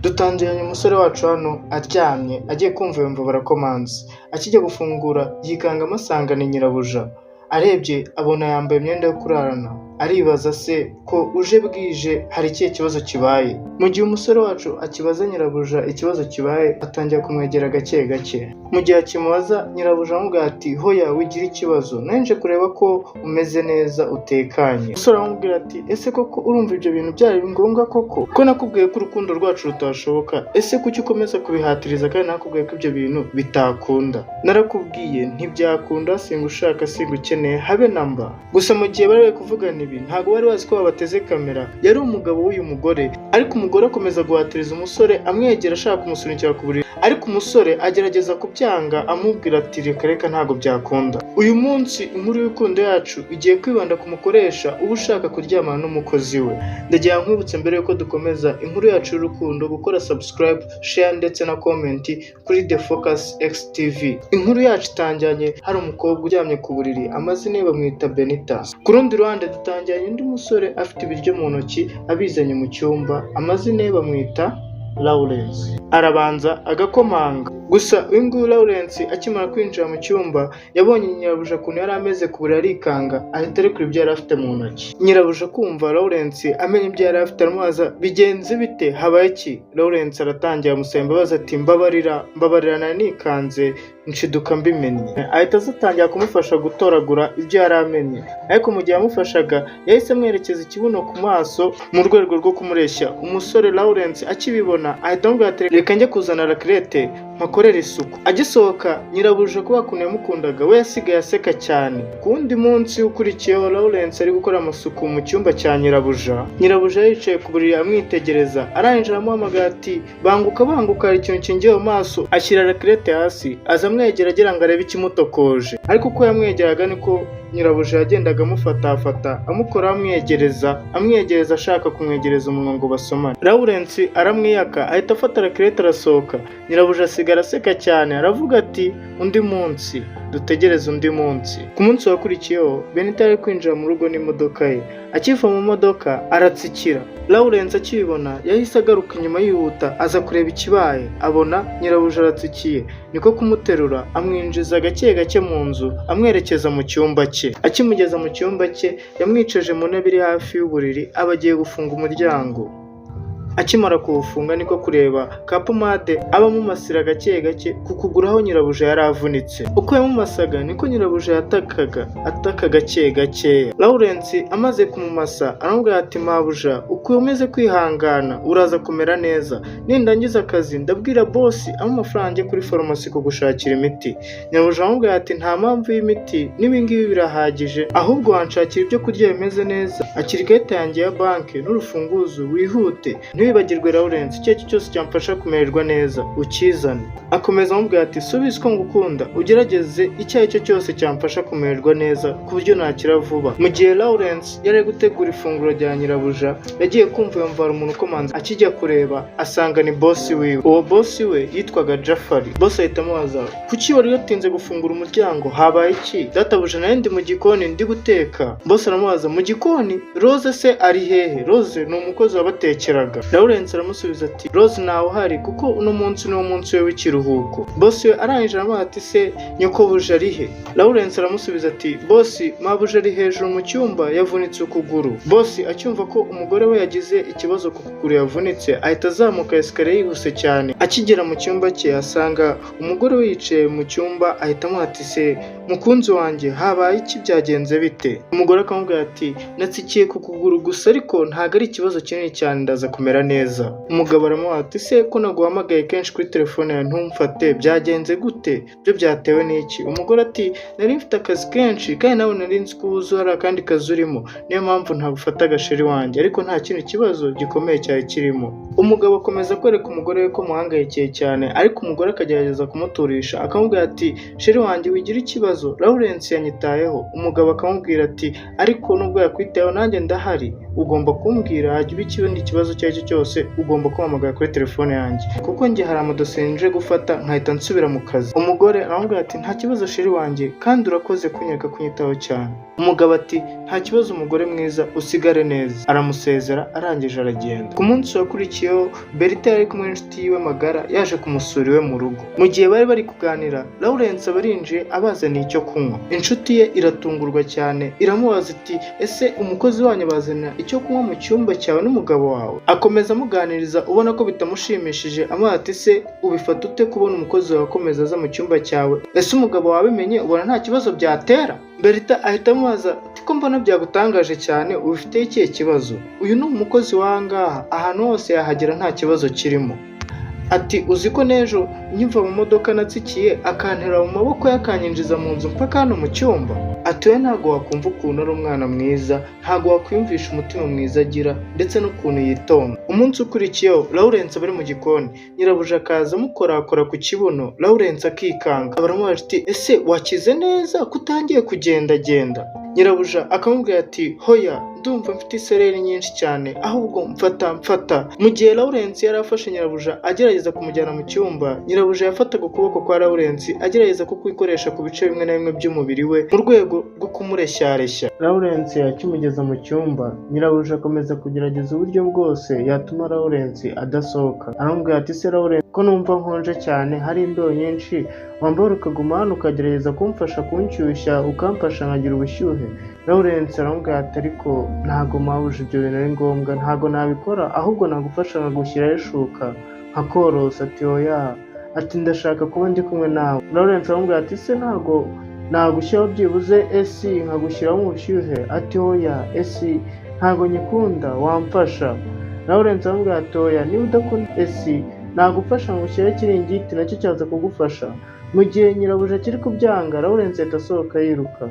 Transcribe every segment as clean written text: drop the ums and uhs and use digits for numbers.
Dutangiranye umusore wacu hano aryamye agiye kumva yumva barakomanze, akijya gufungura yikanga amasanga ni nyirabuja, arebye abona yambaye imyenda yo kurarana, aribaza se ko uje bwije hari ikihe kibazo kibaye. Mu gihe umusore wacu akibaza nyirabuja ikibazo kibaye, atangira kumwegera gake gake. Mu gihe akimubaza, nyirabuja amubwira ati hoya wigira ikibazo, nanje kureba ko umeze neza utekanye. Umusore aramubwira ati ese koko urumva ibyo bintu byari ngombwa koko? Ko nakubwiye ko urukundo rwacu rutashoboka, ese kuki ukomeza kubihatiriza kandi nakubwiye ko ibyo bintu bitakunda? Narakubwiye ntibyakunda, singushaka singukeneye habe namba. Gusa mu gihe bari kuvugana ibi ntabwo bari bazi ko babateze kamera. Yari umugabo w'uyu mugore, ariko umugore akomeza guhatiriza umusore amwegera ashaka kumusunikira ku buriri, ariko umusore agerageza kubyanga amubwira ati reka reka ntabwo byakunda. Uyu munsi inkuru y'urukundo yacu igiye kwibanda ku mukoresha uba ushaka kuryamana n'umukozi we. Ndagira nkwibutse mbere yuko dukomeza inkuru yacu y'urukundo gukora subscribe, share ndetse na comment kuri The Focus X TV. Inkuru yacu itangiranye hari umukobwa uryamye ku buriri, amazina ye bamwita Benita. Ku rundi ruhande dutangiranye undi musore afite ibiryo mu ntoki abizanye mu cyumba, amazina ye bamwita Lawrence. Arabanza agakomanga, gusa uyu nguyu Lawrence akimara kwinjira mu cyumba yabonye nyirabuja ukuntu yari ameze ku buriri arikanga, ahita arekura ibyo yari afite mu ntoki. Nyirabuja kumva Lawrence amenya ibyo yari afite aramubaza bigenze bite, habaye iki? Lawrence aratangira amusaba imbabazi ati mbabarira nari nikanze nshiduka mbimennye. Ahita atangira kumufasha gutoragura ibyo yari amenye, ariko mu gihe yamufashaga yahise amwerekeza ikibuno ku maso mu rwego rwo kumureshya. Umusore Lawrence akibibona ahita amubwira ati reka njye kuzana rakerete mpakorera isuku. Agisohoka nyirabuja kuba kuntu yamukundaga we yasigaye aseka cyane. Ku wundi munsi ukurikiyeho Lawrence ari gukora amasuku mu cyumba cya nyirabuja yicaye ku buriri amwitegereza, arangije aramuhamagara ati banguka hari ikintu kingiye mu maso. Ashyira rakerete hasi aza amwegera agira ngo arebe ikimutokoje, ariko uko yamwegeraga niko nyirabuja yagendaga amufatafata amukora amwegereza ashaka kumwegereza umunwa ngo basomane. Lawrence aramwiyaka ahita afata rakerete arasohoka. Nyirabuja asigara aseka cyane aravuga ati undi munsi dutegereze undi munsi. Ku munsi wakurikiyeho Benita ari kwinjira mu rugo n'imodoka ye, akiva mu modoka aratsikira. Lawrence akibibona yahise agaruka inyuma yihuta aza kureba ikibaye, abona nyirabuja aratsikiye, niko kumuterura amwinjiza gake gake mu nzu amwerekeza mu cyumba cye. Akimugeza mu cyumba cye yamwicaje mu ntebe iri hafi y'uburiri, aba agiye gufunga umuryango. Akimara kuwufunga niko kureba ka pomade aba amumasira gake gake ku kuguru aho nyirabuja yari avunitse. Uko yamumasaga niko nyirabuja ataka gake gakeya. Lawrence amaze kumumasa aramubwira ati mabuja uko umeze kwihangana uraza kumera neza, nindangiza akazi ndabwira boss amafaranga kuri farumasi ko gushakira imiti. Nyirabuja aramubwira ati nta mpamvu y'imiti n'ibingibi birahagije, ahubwo wanshakira ibyo kurya bimeze neza, akira ikarita yanjye ya banki n'urufunguzo wihute. Ntibibagirwe Lawrence, icyo cyose cyamfasha kumererwa neza ukizane. Akomeza amubwira ati subiza ko ngukunda, ugerageze icyo ari cyo cyose cyamfasha kumererwa neza ku buryo nakira vuba. Mu gihe Lawrence yari ari gutegura ifunguro rya nyirabuja yagiye kumva yumva hari umuntu ukomanze. Akijya kureba asanga ni boss wiwe. Uwo boss we yitwaga Jafari. Boss ahita amubaza kuki wari yatinze gufungura umuryango, habaye iki? Databuja nari ndi mu gikoni ndi guteka. Boss aramubaza mu gikoni? Rose se ari hehe? Rose ni umukozi wabatekeraga. Lawrence aramusubiza ati Rose ntawe uhari kuko uno munsi ni umunsi we w'ikiruhuko. Boss we arangije aramubaza ati se nyokobuja ari he? Lawrence aramusubiza ati boss mabuja ari hejuru mu cyumba yavunitse ukuguru. Boss acyumva ko umugore we yagize ikibazo ku kuguru yavunitse ahita azamuka esikariye yihuse cyane. Akigera mu cyumba cye asanga umugore we yicaye mu cyumba, ahita amuha ati se mukunzi wanjye habaye iki, byagenze bite? Umugore akamubwira ati natsikiye ku kuguru gusa ariko ntago ari ikibazo kinini cyane ndaza kumera neza. Umugabo aramubaza ati se ko naguhamagaye kenshi kuri telefone yawe ntumfate, byagenze gute? Byo byatewe n'iki? Umugore ati nari mfite akazi kenshi kandi nawe nari nzi ko uzi hari akandi kazi urimo, niyo mpamvu ntagufata agasheri wanjye, ariko nta kindi kibazo gikomeye cyari kirimo. Umugabo akomeza kwereka umugore we ko muhangayikiye cyane, ariko umugore akagerageza kumuturisha akamubwira ati sheri wanjye wigira ikibazo, Lawrence yanyitayeho. Umugabo akamubwira ati ariko nubwo yakwitayeho nanjye ndahari, ugomba kumbwira hajya ikindi kibazo icyo ari cyo cyose ugomba kumpamagara kuri telefone yanjye, kuko njye hari amadosiye nje gufata nkahita nsubira mu kazi. Umugore umugore aramubwira ati nta kibazo sheri wanjye kandi urakoze kunyereka kunyitaho cyane. Umugabo ati nta kibazo umugore mwiza usigare neza. Aramusezera arangije aragenda. Ku munsi wakurikiyeho Berita yari kumwe n'inshuti yiwe magara yaje kumusura iwe mu rugo. Mu gihe bari kuganira Lawrence aba arinjiye abazaniye icyo kunywa. Inshuti ye iratungurwa cyane iramubaza iti ese umukozi wanyu bazana icyo kunywa mu cyumba cyawe n'umugabo wawe? Akomeza amuganiriza ubona ko bitamushimishije amubaza ati se ubifata ute kubona umukozi wawe akomeza aza mu cyumba cyawe? Ese umugabo wabimenye ubona nta kibazo byatera? Berita ahita amubaza ati ko mbona byagutangaje cyane ubifiteho ikihe kibazo? Uyu ni umukozi w'ahangaha ahantu hose yahagera nta kibazo kirimo. Ati uzi ko n'ejo nyumva mu modoka natsikiye akantera mu maboko yakanyinjiza mu nzu mpaka hano mu cyumba? Ati we ntabwo wakumva ukuntu ari umwana mwiza, ntabwo wakwiyumvisha umutima mwiza agira ndetse n'ukuntu yitonda. Umunsi ukurikiyeho Lawrence aba ari mu gikoni, nyirabuja akaza amukorakora ku kibuno, Lawrence akikanga. Baramubaza ati ese wakize neza ko utangiye kugendagenda? Nyirabuja akamubwira ati hoya ndumva mfite isereri nyinshi cyane ahubwo mfata. Mu gihe Lawrence yari afashe nyirabuja agerageza kumujyana mu cyumba, nyirabuja yafataga ukuboko kwa Lawrence agerageza kukwikoresha ku bice bimwe na bimwe by'umubiri we mu rwego rwo kumureshyareshya. Lawrence akimugeza mu cyumba, nyirabuja akomeza kugerageza uburyo bwose yatuma Lawrence adasohoka. Aramubwira ati se Lawrence ko numva nkonje cyane hari imbeho nyinshi, wambara ukaguma hano ukagerageza kumfasha kunshyushya ukamfasha nkagira ubushyuhe? Lawrence aramubwira ati ariko ntago mabuje ibyo bintu ari ngombwa, ntago nabikora ahubwo nagufasha nkagushyiraho ishuka nkakorosa. Ati oya, ati ndashaka kuba ndi kumwe nawe. Lawrence aramubwira ati se ntago nagushyiraho byibuze esi nkagushyiraho mu bushyuhe? Ati oya, esi ntago nyikunda wamfasha. Lawrence aramubwira ati oya, niba udakunda esi nagufasha ngushyiraho ikiringiti nacyo cyaza kugufasha. Mu gihe nyirabuja kiri kubyanga, Lawrence ahita asohoka yiruka.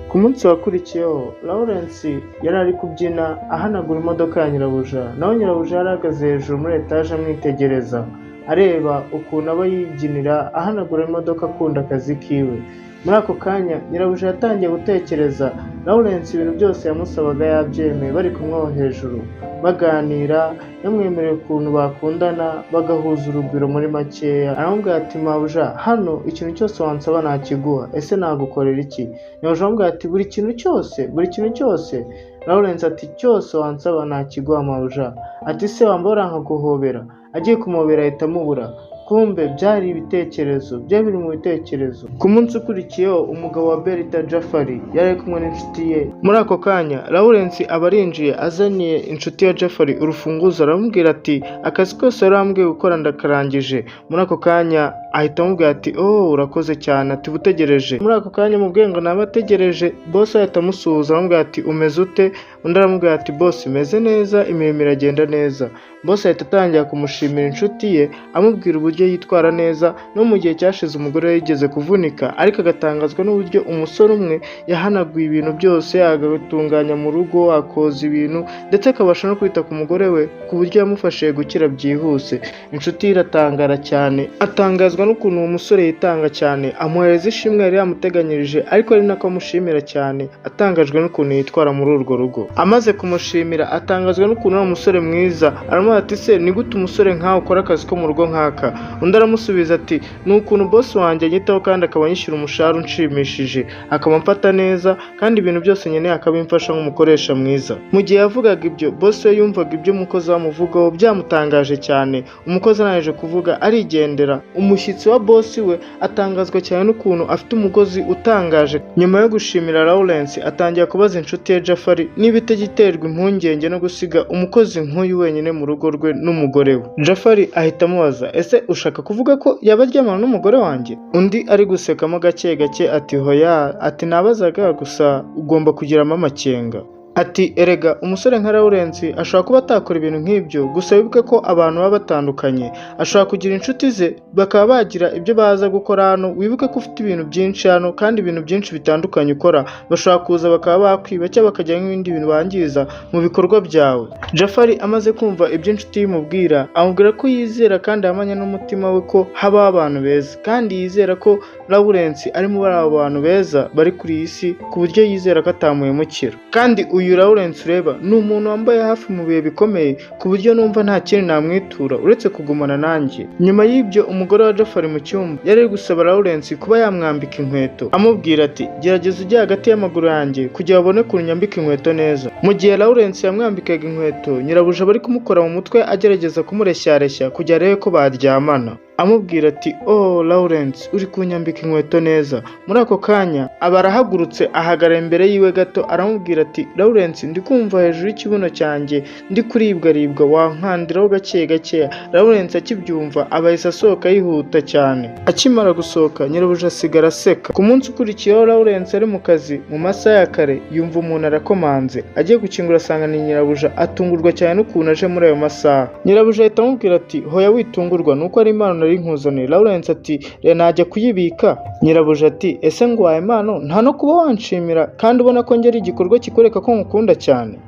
Ku munsi wakurikiyeho Lawrence yari ari kubyina ahanagura imodoka ya nyirabuja, naho nyirabuja yari ahagaze hejuru muri etaje amwitegereza areba ukuntu aba yibyinira ahanagura imodoka akunda akazi kiwe. Muri ako kanya nyirabuja yatangiye gutekereza Lawrence ibintu byose yamusabaga yabyemeye, bari kumwe hejuru baganira, yamwemereye ukuntu bakundana bagahuza urugwiro muri makeya. Aramubwira ati mabuja hano ikintu cyose wansaba nakiguha, ese nagukorera iki? Nyirabuja aramubwira ati buri kintu cyose. Lawrence ati cyose wansaba nakiguha mabuja. Ati se wambara nkaguhobera? Agiye kumuhobera ahita amubura. Kumbe byari biri mu bitekerezo. Ku munsi ukurikiyeho umugabo wa Berita Jafari yari kumwe n'inshuti ye. Muri ako kanya Lawrence aba arinjiye azaniye inshuti ya Jafari urufunguzo, aramubwira ati akazi kose warambwiye gukora ndakarangije. Muri ako kanya ahita amubwira ati oh urakoze cyane, ati butegereje. Muri ako kanya mubwiye ngo nabategereje, boss ahita amusuhuza aramubwira ati umeze ute? Undi aramubwira ati boss meze neza, imirimo iragenda neza. Boss ahita atangira kumushimira inshuti ye amubwira uburyo yitwara neza, no mu gihe cyashize umugore yigeze kuvunika ariko agatangazwa n'uburyo umusore umwe yahanaguye ibintu byose agatunganya mu rugo, akoza ibintu ndetse akabasha no kwita ku mugore we ku buryo yamufashije gukira byihuse. Inshuti ye iratangara cyane, atangazwa n'ukuntu uwo musore yitanga cyane, amuhereza ishimwe yari yamuteganyirije ariko ari nako amushimira cyane, atangajwe n'ukuntu yitwara muri urwo rugo. Amaze kumushimira atangazwa n'ukuntu ari umusore mwiza, aramubaza ati se ni gute umusore nkawe ukora akazi ko mu rugo nk'aka? Undi aramusubiza ati ni ukuntu boss wanjye anyitaho kandi akaba anyishyura umushahara unshimishije, akaba amfata neza kandi ibintu byose nkeneye akabimfasha nk'umukoresha mwiza. Mu gihe yavugaga ibyo, boss we yumvaga ibyo umukozi bamuvugaho byamutangaje cyane. Umukozi arangije kuvuga arigendera. Umushyitsi wa boss we atangazwa cyane n'ukuntu afite umugozi utangaje. Nyuma yo gushimira Lawrence atangira kubaza inshuti ye Jafari niba itegiterwa impungenge no gusiga umukozi nk'uyu wenyine mu rugo rwe n'umugore we. Jafari ahita amubaza ese ushaka kuvuga ko yaba aryamana n'umugore wanjye? Undi ari gusekamo gake ati hoya, ati nabazaga gusa ugomba kugiramo amakenga. Ati erega umusore nka Lawrence ashobora kuba atakora ibintu nk'ibyo, gusa wibuke ko abantu baba batandukanye. Ashobora kugira inshuti ze bakaba bagira ibyo baza gukora hano, wibuke ko ufite ibintu byinshi hano kandi ibintu byinshi bitandukanye ukora, bashobora kuza bakaba bakwiba cyangwa bakajya n'ibindi bintu bangiza mu bikorwa byawe. Jafari amaze kumva ibyo inshuti imubwira, amubwira ko yizera kandi amanya n'umutima we ko habaho abantu beza, kandi yizera ko Lawrence ari muri abo bantu beza bari kuri iyi si, ku buryo yizera ko atamuhemukira. Kandi uyu uyu Lawrence ureba ni umuntu wambaye hafi mu bihe bikomeye ku buryo numva nta kintu namwitura uretse kugumana nanjye. Nyuma y'ibyo umugore wa Jafari mu cyumba yari ari gusaba Lawrence kuba yamwambika inkweto, amubwira ati gerageza ujye hagati y'amaguru yanjye kugira abone kunyambika inkweto neza. Mu gihe Lawrence yamwambikaga inkweto, nyirabuja bari kumukora mu mutwe agerageza kumureshya kugira arebe ko baryamana, amubwira ati oh Lawrence uri kunyambika inkweto neza. Muri ako kanya aba arahagurutse ahagarara imbere yiwe gato, aramubwira ati Lawrence ndi kumva hejuru y'ikibuno cyanjye ndi kuribwaribwa, wankandiraho gake gakeya. Lawrence akibyumva aba yahise asohoka yihuta cyane. Akimara gusohoka nyirabuja asigara aseka. Ku munsi ukurikiyeho Lawrence ari mu kazi mu masaha ya kare yumva umuntu arakomanze, agiye gukingura asanga ni nyirabuja, atungurwa cyane n'ukuntu aje muri ayo masaha. Nyirabuja ahita amubwira ati hoya witungurwa nuko ari impano nari nkuzaniye. Lawrence ati najya kuyibika. Nyirabuja ati ese ngwaye impano nta no kuba wanshimira kandi ubona ko ngera igikorwa kikoreka ko nkukunda cyane,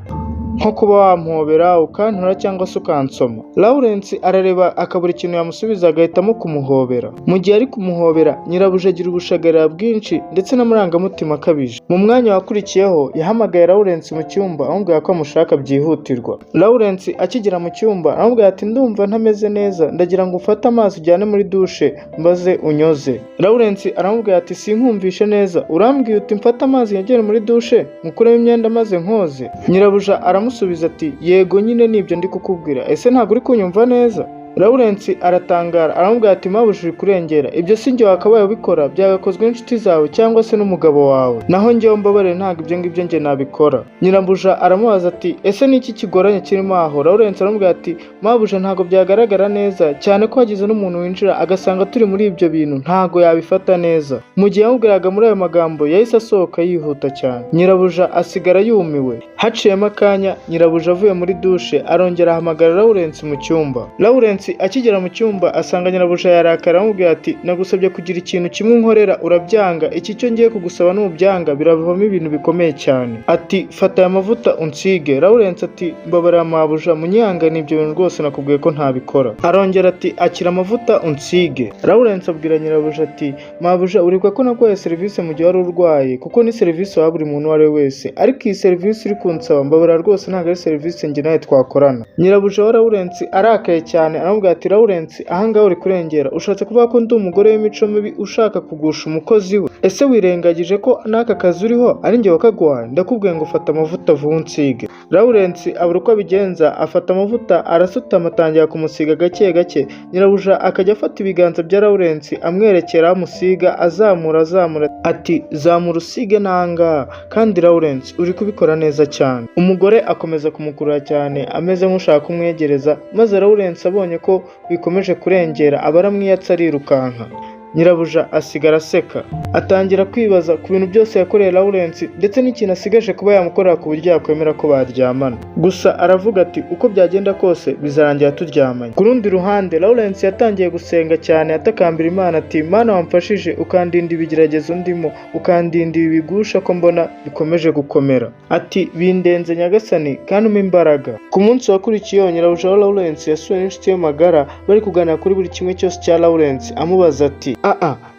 nko kuba wampobera ukantura cyangwa se ukansoma. Lawrence arareba akabura ikintu yamusubiza, agahitamo kumuhobera. Mu gihe ari kumuhobera nyirabuja agira ubushagarira bwinshi ndetse n'amarangamutima akabije. Mu mwanya wakurikiyeho yahamagaye Lawrence mu cyumba amubwira ko amushaka byihutirwa. Lawrence akigera mu cyumba aramubwira ati ndumva ntameze neza, ndagira ngo ufate amazi ujyane muri dushe maze unyoze. Lawrence aramubwira ati sinkumvishe neza, urambwiye uti mfate amazi yagere muri dushe mukuremo imyenda maze nkoze? Nyirabuja aramusubiza ati yego nyine nibyo ndi kukubwira, ese ntabwo uri kunyumva neza? Lawrence aratangara aramubwira ati mabuja uri kurengera, ibyo si njye wakabaye ubikora, byagakozwe n'inshuti zawe cyangwa se n'umugabo wawe, naho njyewe mbabarire ntabwo ibyo ngibyo njye nabikora. Nyirabuja aramubaza ati ese ni iki kigoranye kirimo aho? Lawrence aramubwira ati mabuja ntabwo byagaragara neza cyane ko hagize n'umuntu winjira agasanga turi muri ibyo bintu ntabwo yabifata neza. Mu gihe yamubwiraga muri ayo magambo yahise asohoka yihuta cyane. Nyirabuja asigara yumiwe. Haciyemo akanya nyirabuja avuye muri dushe arongera ahamagara Lawrence mu cyumba. Lawrence akigera mu cyumba asanga nyirabuja yarakara aramubwira ati nagusabye kugira ikintu kimwe unkorera urabyanga, iki cyo ngiye kugusaba n'ubyanga biravamo ibintu bikomeye cyane. Ati fata aya mavuta unsige. Lawrence ati mbabarira mabuja munyihangane ibyo bintu rwose nakubwiye ko ntabikora. Arongera ati akira amavuta unsige. Lawrence abwira nyirabuja ati mabuja uribuka ko naguhaye serivisi mu gihe wari urwaye, kuko ni serivisi wa buri muntu uwo ari we wese, ariko iyi serivisi uri kunsaba mbabarira rwose ntabwo ari serivisi njye nawe twakorana. Nyirabuja wa Lawrence arakaye cyane aramubwira ati Lawrence ahangaha uri kurengera, ushatse kuvuga ko ndi umugore w'imico mibi ushaka kugusha umukozi we? Ese wirengagije ko n'aka kazi uriho ari njye wakaguhaye? Ndakubwiye ngo fata amavuta vuba unsige. Lawrence abura uko abigenza, afata amavuta arasutama atangira kumusiga gake gake. Nyirabuja akajya afata ibiganza bya Lawrence amwerekera amusiga, azamura ati zamura usige nanga, kandi Lawrence uri kubikora neza cyane. Umugore akomeza kumukurura cyane ameze nk'ushaka kumwegereza, maze Lawrence abonye ko bikomeje kurengera aba aramwiyatsa arirukanka. Nyirabuja asigara aseka, atangira kwibaza ku bintu byose yakoreye Lawrence ndetse n'ikintu asigaje kuba yamukorera ku buryo yakwemera ko baryamana. Gusa aravuga ati uko byagenda kose bizarangira turyamanye. Ku rundi ruhande Lawrence yatangiye gusenga cyane atakambira Imana ati Mana wamfashije ukandinda ibigeragezo ndimo, ukandinda ibi bigusha ko mbona bikomeje gukomera. Ati bindenze Nyagasani kandi umpa imbaraga. Ku munsi wakurikiyeho nyirabuja wa Lawrence yasuye n'inshuti ye magara, bari kuganira kuri buri kimwe cyose cya Lawrence, amubaza ati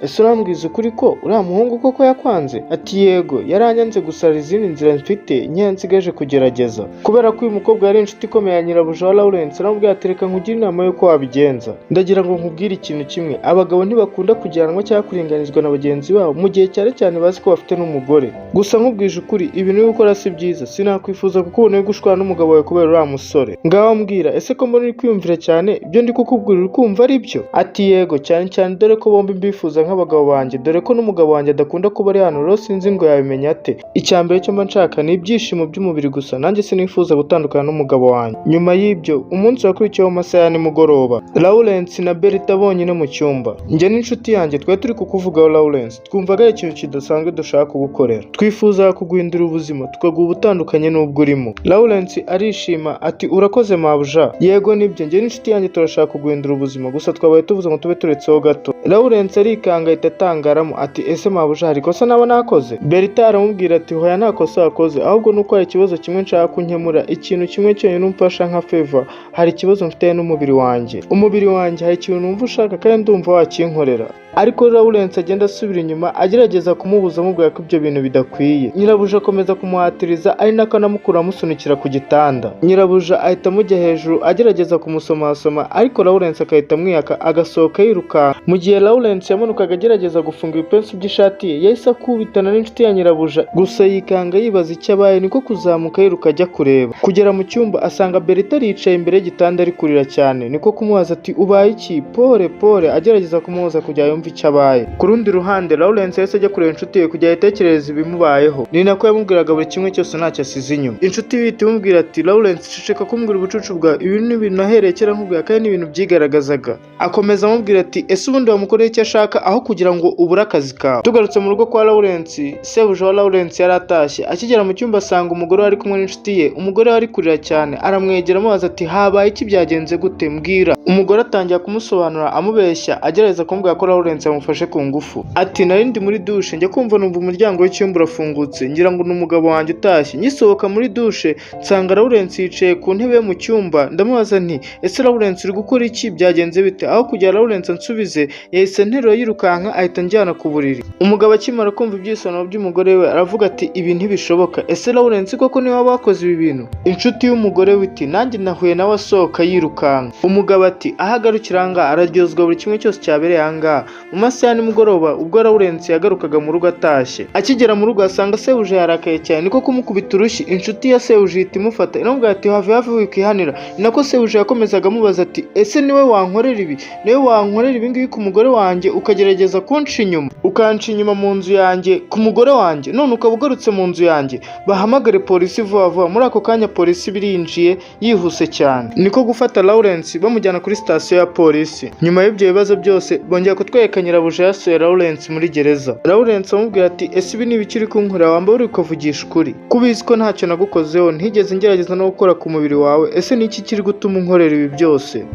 ese urambwiza ukuri ko uriya muhungu koko yakwanze? Ati yego yaranyanze, gusa hari izindi nzira mfite nkeya nsigaje kugerageza. Kubera ko uyu mukobwa yari inshuti ikomeye ya nyirabuja wa Lawrence aramubwira ati reka nkugire inama y'uko wabigenza. Ndagira ngo nkubwire ikintu kimwe, abagabo ntibakunda kujyanwa cyangwa kuringanizwa na bagenzi babo mu gihe cyane bazi ko bafite n'umugore. Gusa nkubwije ukuri ibintu uri gukora si byiza, sinakwifuza kukubona uri gushwana n'umugabo wawe kubera uriya musore. Ngaho mbwira ese ko mbona uri kwiyumvira cyane ibyo ndi kukubwira uri kumva ari byo? Ati yego cyane dore ko bombi mbifuza nk'abagabo banjye, dore ko n'umugabo wanjye adakunda kuba ari hano, rero sinzi ngo yabimenya ate. Icyambere cyo mba nshaka ni ibyishimo by'umubiri gusa, nanjye sinifuza gutandukana n'umugabo wanjye. Nyuma y'ibyo umunsi wakurikiyeho mu masaha ya nimugoroba, Lawrence na Berita bonyine mu cyumba. Njye n'inshuti yanjye twari turi kukuvugaho Lawrence, twumvaga ari ikintu kidasanzwe dushaka kugukorera. Twifuza kuguhindura ubuzima tukaguha ubutandukanye n'ubwo urimo. Lawrence arishima ati urakoze mabuja. Yego nibyo, njye n'inshuti yanjye turashaka kuguhindura ubuzima, gusa twabaye tuvuze ngo tube turetseho gato. Lawrence arikanga ahita atangaramo ati ese mabuja hari ikosa naba nakoze? Berita aramubwira ati hoya nta kosa wakoze, ahubwo nuko hari ikibazo kimwe nshaka kunkemura, ikintu kimwe cyonyine umfasha nka favor. Hari ikibazo mfite n'umubiri wanjye. Umubiri wanjye hari ikintu numva ushaka kandi ndumva wakinkorera. ariko Lawrence agenda asubira inyuma agerageza kumubuza amubwira ko ibyo bintu bidakwiye. Nyirabuja akomeza kumuhatiriza ari nako anamukura amusunikira ku gitanda. Nyirabuja ahita amujya hejuru agerageza kumusomasoma ariko Lawrence akahita amwiyaka agasohoka yirukanka. Mu gihe Lawrence yamanukaga agerageza gufunga ibipensu by'ishati ye yahise akubitana n'inshuti ya Nyirabuja, gusa yikanga yibaza icyo abaye niko kuzamuka yiruka ajya kureba. Kugera mu cyumba asanga Berita yicaye imbere y'igitanda ari kurira cyane, niko kumubaza ati ubaye iki? Pole agerageza kumuhoza kugira yumve icyo abaye. Ku rundi ruhande Lawrence yahise ajya kureba inshuti ye kugira yitekereze ibimubayeho, ni nako yamubwiraga buri kimwe cyose ntacyo asize inyuma. Inshuti ye ihita imubwira ati Lawrence ceceka kumbwira ubucucu bwa ibi ni ibintu nahereye kera nkubwira kandi ni ibintu byigaragazaga. Akomeza amubwira ati ese ubundi wamukoreye icyo ashaka aho kugira ngo ubure akazi kawe. Tugarutse mu rugo kwa Lawrence, sebuja wa Lawrence yari atashye. Akigera mu cyumba asanga umugore ari kumwe n'inshuti ye. Umugore ari kurira cyane aramwegera amubaza ati habaye iki, byagenze gute mbwira. Umugore atangira kumusobanura amubeshya agerageza kumubwira ko Lawrence yamufashe ku ngufu. Ati nari ndi muri douche njya kumva numva umuryango w'icyumba urafungutse ngira ngo ni umugabo wanjye utashye. Ngisohoka muri douche nsanga Lawrence yicaye ku ntebe yo mu cyumba. Ndamubaza nti ese Lawrence uri gukora iki, byagenze bite? Aho kugira Lawrence ansubize yahise nterura yirukanka ahita njyana ku buriri. Umugabo akimara kumva ibyisobanuro by'umugore we aravuga ati ibi ntibishoboka, ese Lawrence koko niwe wabakoze ibi bintu? Inshuti y'umugore we iti nanjye nahuye nawe asohoka yirukanka. Umugabo ati ahagarukira ahangaha araryozwa buri kimwe cyose cyabereye ahangaha. Mu masaha ya nimugoroba ubwo Lawrence yagarukaga mu rugo atashye, akigera mu rugo asanga sebuja yarakaye cyane, niko kumukubita urushyi. Inshuti ya sebuja ihita imufata iramubwira ati hafi wikihanira. Ni nako sebuja yakomezaga amubaza ati ese niwe wankorera ibi? Niwe wankorera ibi ngibi ku mugore wanjye ukagerageza kunca inyuma, ukanca inyuma mu nzu yanjye ku mugore wanjye, none ukaba ugarutse mu nzu yanjye? Bahamagare polisi vuba vuba. Muri ako kanya polisi birinjiye yihuse cyane, niko gufata Lawrence bamujyana kuri sitasiyo ya polisi. Nyuma y'ibyo bibazo byose bongera kutwereka Nyirabuja yasuye Lawrence muri gereza. Lawrence amubwira ati ese ibi ni ibiki uri kunkorera? Wambaye uri kuvugisha ukuri, kubizi ko ntacyo nagukozeho, ntigeze ngerageza no gukora ku mubiri wawe, ese ni iki kiri gutuma unkorera ibi byose?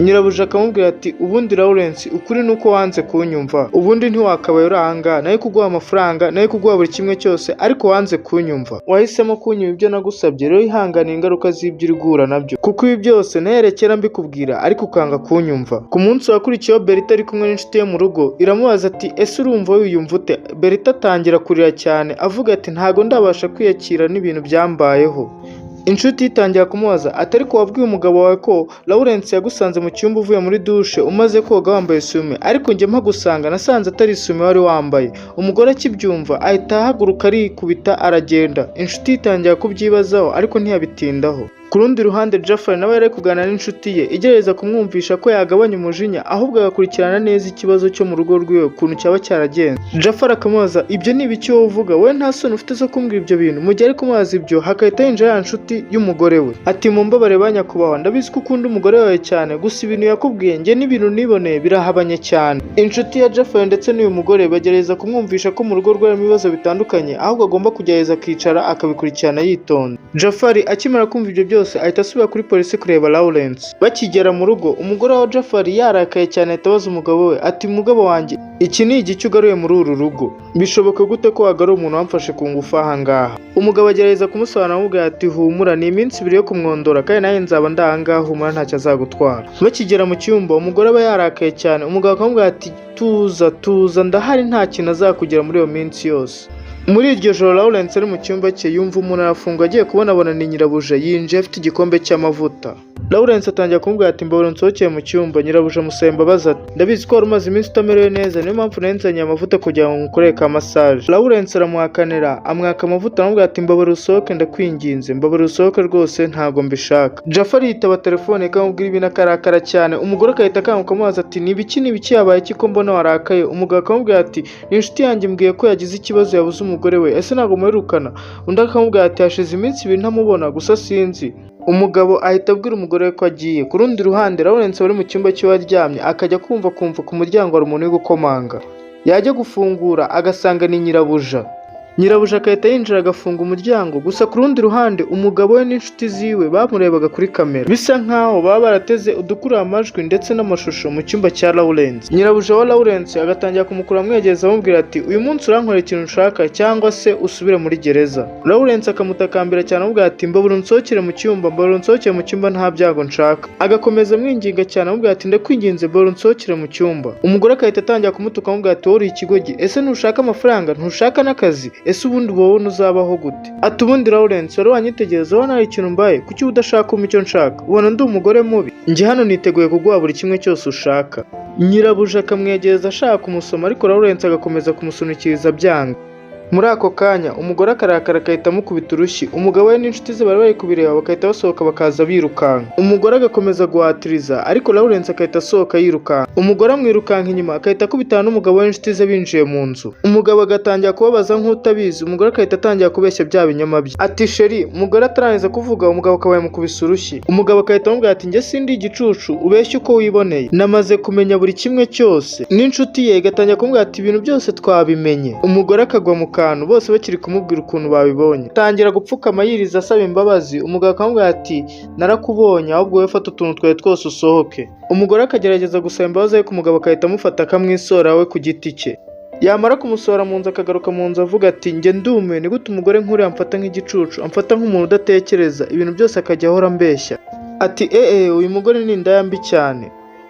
Nyirabuja akamubwira ati ubundi Lawrence ukuri nuko wanze kunyumva, ubundi ntiwakabaye uri ahangaha nayo kuguha amafaranga nayo kuguha buri kimwe cyose ariko wanze kunyumva, wahisemo kunyuma ibyo nagusabye, rero ihangane ingaruka z'ibyo uri guhura nabyo, kuko ibi byose naherekera mbikubwira ariko ukanga kunyumva. Ku munsi wakurikiyeho Berita ari kumwe n'inshuti ye mu rugo iramubaza ati ese urumva wiyumva ute? Berita atangira kurira cyane avuga ati ntago ndabasha kwiyakira n'ibintu byambayeho. Inshuti itangira kumubaza ati ariko wabwiye umugabo wawe ko Lawrence yagusanze mu cyumba uvuye muri douche umaze koga wambaye isume, ariko njye mpagusanga nasanze atari isume wari wambaye. Umugore akibyumva ahita ahaguruka arikubita aragenda. Inshuti itangira kubyibazaho ariko ntiyabitindaho. Ku rundi ruhande Jafar nawe yari kuganira n'inshuti ye igerageza kumwumvisha ko yagabanya umujinya ahubwo agakurikirana neza ikibazo cyo mu rugo rwiwe ukuntu cyaba cyaragenze. Jafar akamubaza ibyo ni ibiki wowe uvuga, we nta soni ufite zo kumbwira ibyo bintu? Mu gihe ari kumubaza ibyo hakahita yinjira ya nshuti y'umugore we ati mumbabare ba nyakubahwa, ndabizi ko ukunda umugore wawe cyane, gusa ibintu yakubwiye njye n'ibintu niboneye birahabanye cyane. Inshuti ya Jafar ndetse n'uyu mugore bagerageza kumwumvisha ko mu rugo rwe ibibazo bitandukanye ahubwo agomba kugerageza akicara akabikurikirana yitonda. Jafar akimara kumva ibyo byose ahita asubira kuri polisi kureba Lawrence. Bakigera mu rugo umugore wa Jafar yarakaye cyane ahita abaza umugabo we ati mugabo wanjye iki ni igice ugaruye muri uru rugo, bishoboka gute ko wagaruye umuntu wamfashe ku ngufu ahangaha? Umugabo agerageza kumusobanurira amubwira ati humura ni iminsi ibiri yo kumwondora kandi nawe nzaba ndahangaha, humura ntacyo azagutwara. Bakigera mu cyumba umugore aba yarakaye cyane, umugabo akamubwira ati tuza ndahari nta kintu azakugera muri iyo minsi yose. Muri iryo joro Lawrence ari mu cyumba cye yumva umuntu arafunga agiye kubona ni Nyirabuja yinjiye afite igikombe cy'amavuta. Lawrence atangira kumubwira ati mbabura nsohokeye mu cyumba. Nyirabuja amusaba imbabazi ati ndabizi ko wari umaze iminsi utamerewe neza, niyo mpamvu nenzanye amavuta kugira ngo ngukorere ka massage. Lawrence aramuhakanira amwaka amavuta amubwira ati mbabura usohoke ndakwinginze, mbabura usohoke rwose ntago mbishaka. Jafar yitaba telefone akamubwira ibintu akarakara cyane. Umugore akahita akanguka amubaza ati ni ibiki yabaye iki ko mbona warakaye? Umugabo akamubwira ati ni inshuti yanjye mbwiye ko yagize ikibazo yabuze umugore we, ese ntago muherukana? Undi akamubwira ati hashize iminsi ibiri ntamubona gusa sinzi. Umugabo ahita abwira umugore we ko agiye. Ku rundi ruhande Lawrence wari mu cyumba cye waryamye akajya kumva ku muryango hari umuntu uri gukomanga. Yajya gufungura agasanga ni Nyirabuja. nyirabuja agahita yinjira agafunga umuryango. Gusa ku rundi ruhande umugabo we n'inshuti ziwe bamurebaga kuri kamera, bisa nkaho baba barateze udukurura amajwi ndetse n'amashusho mu cyumba cya Lawrence. Nyirabuja wa Lawrence agatangira kumukura amwegeza amubwira ati uyu munsi urankorera ikintu ushaka cyangwa se usubire muri gereza. Lawrence akamutakambira cyane amubwira ati mbabura unsohokere mu cyumba, mbabura unsohokere mu cyumba nta byago nshaka. Agakomeza amwinginga cyane amubwira ati ndakwinginze mbabura unsohokere mu cyumba. Umugore agahita atangira kumutuka amubwira ati wowe uri ikigogi, ese ntushaka amafaranga, ntushaka n'akazi, ese ubundi wowe uzabaho gute? Ati ubundi Lawrence wari wanyitegereza ubona hari ikintu mbaye, kuki udashaka kumpa icyo nshaka? Ubona ndi umugore mubi? Njye hano niteguye kuguha buri kimwe cyose ushaka. Nyirabuja akamwegereza ashaka kumusoma ariko Lawrence agakomeza kumusunikiriza byanga. Muri ako kanya umugore akarakara agahita amukubita urushyi. Umugabo we n'inshuti ze bari kubireba bagahita basohoka bakaza birukanka. Umugore agakomeza guhatiriza ariko Lawrence agahita asohoka yirukanka. Umugore amwirukanka inyuma agahita akubitana n'umugabo we n'inshuti ze binjiye mu nzu. Umugabo agatangira kubabaza nk'utabizi, umugore agahita atangira kubeshya bya binyoma bye. Ati sheri, umugore atarangiza kuvuga umugabo akaba yamukubise urushyi. Umugabo agahita amubwira ati njye sindi igicucu ubeshya uko wiboneye, namaze kumenya buri kimwe cyose. N'inshuti ye igatangira kumubwira ati ibintu byose twabimenye. Umugore akagwa mu bose bakiri kumubwira ukuntu babibonye. Tangira gupfukama yiriza asaba imbabazi. Umugabo akamubwira ati narakubonye ahubwo wowe fata utuntu twawe twose usohoke. Umugore akagerageza gusaba imbabazi ariko umugabo agahita amufata akamwisora we ku giti cye. Yamara kumusohora mu nzu akagaruka mu nzu avuga ati njye ndumiwe, ni gute umugore nk'uriya amfata nk'igicucu, amfata nk'umuntu udatekereza, ibintu byose akajya ahora ambeshya. Ati uyu mugore ni indaya mbi cyane.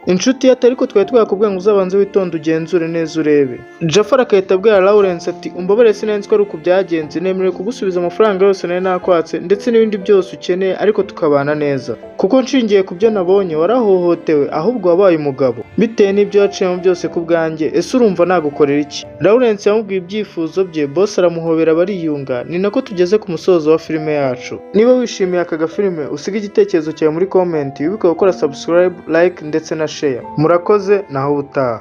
Inshuti ye ariko twari twakubwiye ngo uzabanze witonde ugenzure neza urebe. Jafar akahita abwira Lawrence ati umbabare sinenzi ko ari uko byagenze, nemerewe kugusubiza amafaranga yose nari nakwatse ndetse n'ibindi byose ukeneye ariko tukabana neza, kuko nshingiye ku byo nabonye warahohotewe ahubwo wabaye umugabo bitewe n'ibyo waciyemo byose ku bwanjye, ese urumva nagukorera iki? Lawrence yamubwiye ibyifuzo bye, boss aramuhobera bariyunga. Ni nako tugeze ku musozo wa filime yacu. Niba wishimiye aka gafilime usiga igitekerezo cyawe muri comment, wibuke gukora subscribe, like ndetse na share. Murakoze naho ubutaha.